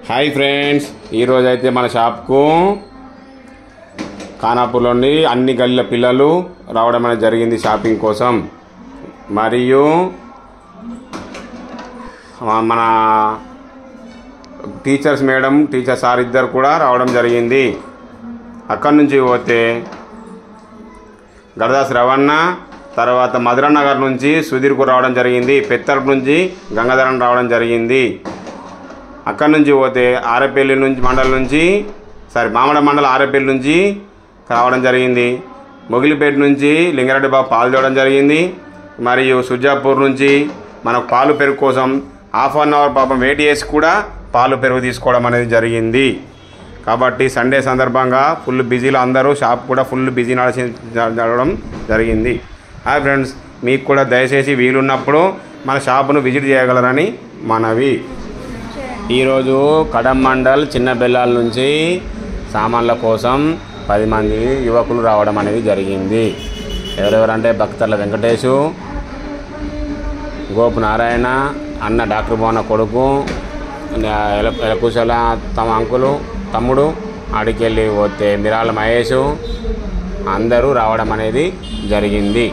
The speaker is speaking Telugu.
హాయ్ ఫ్రెండ్స్, ఈరోజు అయితే మన షాప్కు ఖానాపూర్లోని అన్ని గల్లీల పిల్లలు రావడం అనేది జరిగింది షాపింగ్ కోసం. మరియు మన టీచర్స్ మేడం, టీచర్ సార్ ఇద్దరు కూడా రావడం జరిగింది. అక్కడి నుంచి పోతే గరదాస్ రవణ, తర్వాత మధురనగర్ నుంచి సుధీర్కు రావడం జరిగింది. పెత్తరపు నుంచి గంగాధరన్ రావడం జరిగింది. అక్కడి నుంచి పోతే ఆరేపల్లి నుంచి మామడ మండలం ఆరేపల్లి నుంచి రావడం జరిగింది. మొగిలిపేట నుంచి లింగారెడ్డి బాబు పాలు తేవడం జరిగింది. మరియు సుజాపూర్ నుంచి మనకు పాలు పెరుగు కోసం హాఫ్ అన్ అవర్ పాపం వెయిట్ చేసి కూడా పాలు పెరుగు తీసుకోవడం అనేది జరిగింది. కాబట్టి సండే సందర్భంగా ఫుల్ బిజీలో అందరూ షాప్ కూడా ఫుల్ బిజీ నడవడం జరిగింది. హాయ్ ఫ్రెండ్స్, మీకు కూడా దయచేసి వీలున్నప్పుడు మన షాపును విజిట్ చేయగలరని మనవి. ఈరోజు కడమ్ మండల్ చిన్న బెల్లాల నుంచి సామాన్ల కోసం 10 మంది యువకులు రావడం అనేది జరిగింది. ఎవరెవరంటే భక్తర్ల వెంకటేశు, గోపు నారాయణ, అన్న డాక్టర్ భవన కొడుకు, ఎలకుశల తమ తమ్ముడు, ఆడికెళ్ళి పోతే మిరాల మహేష్ అందరూ రావడం అనేది జరిగింది.